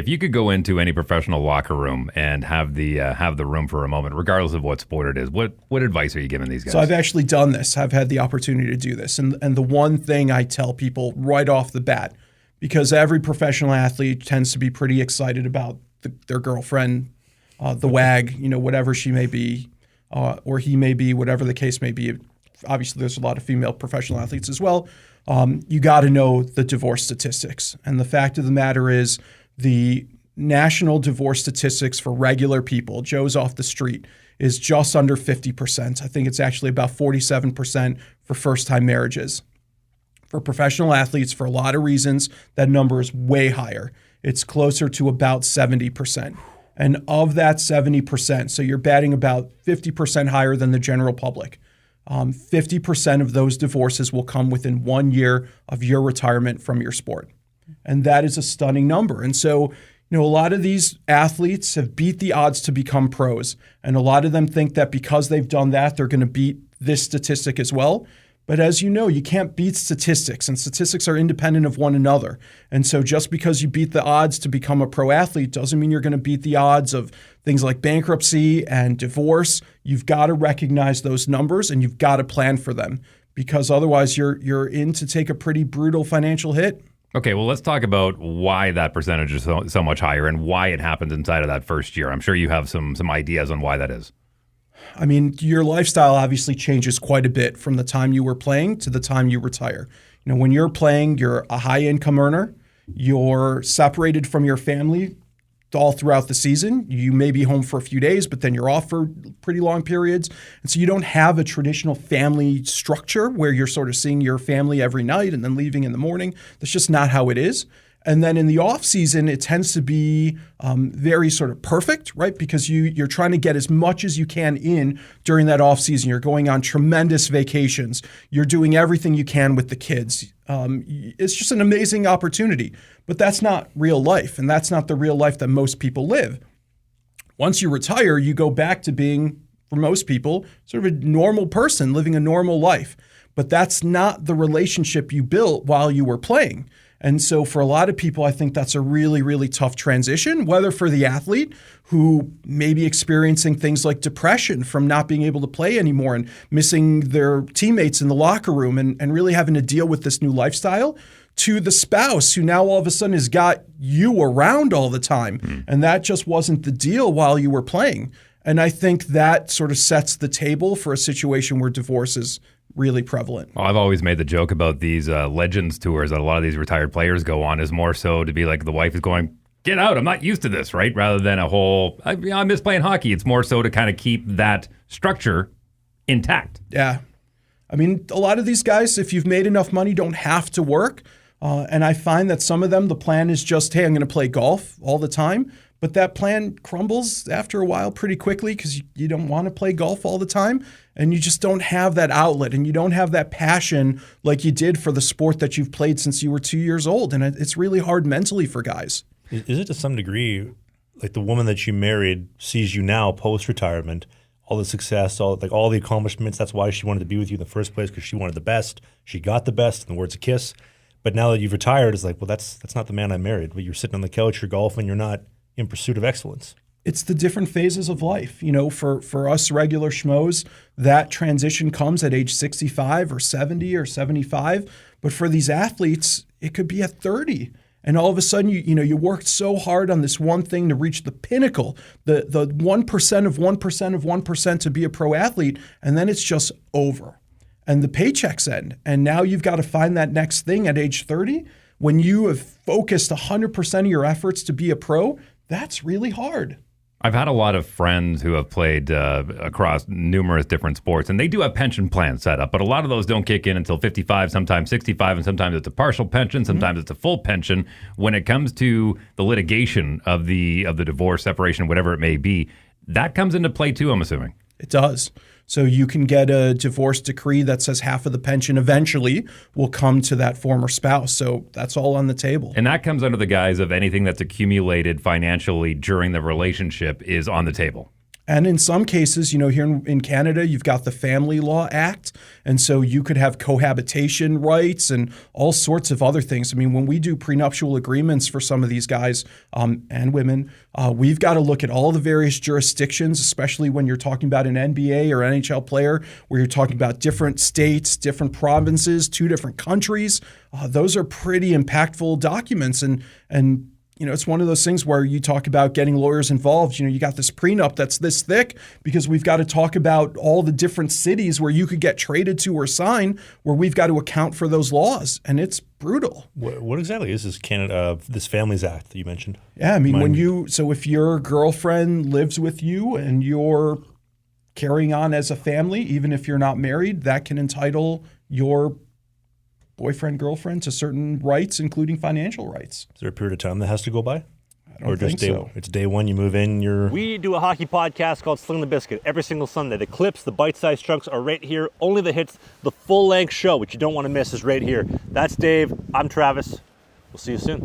If you could go into any professional locker room and have the room for a moment, regardless of what sport it is, what advice are you giving these guys? So I've actually done this. I've had the opportunity to do this. And the one thing I tell people right off the bat, because every professional athlete tends to be pretty excited about their girlfriend, the wag, whatever she may be, or he may be, whatever the case may be. Obviously, there's a lot of female professional athletes as well. You got to know the divorce statistics. And the fact of the matter is, the national divorce statistics for regular people, Joe's off the street, is just under 50%. I think it's actually about 47% for first-time marriages. For professional athletes, for a lot of reasons, that number is way higher. It's closer to about 70%. And of that 70%, so you're batting about 50% higher than the general public. 50% of those divorces will come within 1 year of your retirement from your sport. And that is a stunning number. And so, a lot of these athletes have beat the odds to become pros. And a lot of them think that because they've done that, they're going to beat this statistic as well. But as you know, you can't beat statistics, and statistics are independent of one another. And so just because you beat the odds to become a pro athlete doesn't mean you're going to beat the odds of things like bankruptcy and divorce. You've got to recognize those numbers, and you've got to plan for them, because otherwise you're in to take a pretty brutal financial hit. Okay, well, let's talk about why that percentage is so much higher and why it happens inside of that first year. I'm sure you have some ideas on why that is. I mean, your lifestyle obviously changes quite a bit from the time you were playing to the time you retire. When you're playing, you're a high-income earner. You're separated from your family all throughout the season. You may be home for a few days, but then you're off for pretty long periods. And so you don't have a traditional family structure where you're sort of seeing your family every night and then leaving in the morning. That's just not how it is. And then in the off season, it tends to be very sort of perfect, right? Because you're trying to get as much as you can in during that off season. You're going on tremendous vacations. You're doing everything you can with the kids. It's just an amazing opportunity. But that's not real life, and that's not the real life that most people live. Once you retire, you go back to being, for most people, sort of a normal person living a normal life. But that's not the relationship you built while you were playing. And so for a lot of people, I think that's a really, really tough transition, whether for the athlete who may be experiencing things like depression from not being able to play anymore and missing their teammates in the locker room and really having to deal with this new lifestyle, to the spouse who now all of a sudden has got you around all the time. And that just wasn't the deal while you were playing. And I think that sort of sets the table for a situation where divorce is really prevalent. Well, I've always made the joke about these Legends tours that a lot of these retired players go on is more so to be like the wife is going, get out, I'm not used to this, right? Rather than a whole, I miss playing hockey. It's more so to kind of keep that structure intact. Yeah. I mean, a lot of these guys, if you've made enough money, don't have to work. And I find that some of them, the plan is just, hey, I'm going to play golf all the time. But that plan crumbles after a while pretty quickly because you don't want to play golf all the time. And you just don't have that outlet and you don't have that passion like you did for the sport that you've played since you were 2 years old. And it's really hard mentally for guys. Is it to some degree like the woman that you married sees you now post-retirement, all the success, all the accomplishments, that's why she wanted to be with you in the first place because she wanted the best. She got the best, in the words of Kiss. But now that you've retired, it's like, well, that's not the man I married. But you're sitting on the couch, you're golfing, you're not in pursuit of excellence. It's the different phases of life. You know, for us regular schmoes, that transition comes at age 65 or 70 or 75. But for these athletes, it could be at 30. And all of a sudden, you worked so hard on this one thing to reach the pinnacle, the 1% of 1% of 1% to be a pro athlete, and then it's just over. And the paychecks end. And now you've got to find that next thing at age 30. When you have focused 100% of your efforts to be a pro, that's really hard. I've had a lot of friends who have played across numerous different sports, and they do have pension plans set up, but a lot of those don't kick in until 55, sometimes 65, and sometimes it's a partial pension, sometimes it's a full pension. When it comes to the litigation of the divorce, separation, whatever it may be, that comes into play too, I'm assuming. It does. So you can get a divorce decree that says half of the pension eventually will come to that former spouse. So that's all on the table. And that comes under the guise of anything that's accumulated financially during the relationship is on the table. And in some cases, here in Canada, you've got the Family Law Act. And so you could have cohabitation rights and all sorts of other things. I mean, when we do prenuptial agreements for some of these guys and women, we've got to look at all the various jurisdictions, especially when you're talking about an NBA or NHL player, where you're talking about different states, different provinces, 2 different countries. Those are pretty impactful documents. And it's one of those things where you talk about getting lawyers involved. You got this prenup that's this thick because we've got to talk about all the different cities where you could get traded to or sign, where we've got to account for those laws. And it's brutal. What exactly is this this Families Act that you mentioned? Yeah, I mean, so if your girlfriend lives with you and you're carrying on as a family, even if you're not married, that can entitle your boyfriend, girlfriend to certain rights, including financial rights. Is there a period of time that has to go by? I don't think so. It's day one, you move in, We do a hockey podcast called Sling the Biscuit every single Sunday. The clips, the bite-sized chunks are right here. Only the hits, the full-length show, which you don't want to miss, is right here. That's Dave. I'm Travis. We'll see you soon.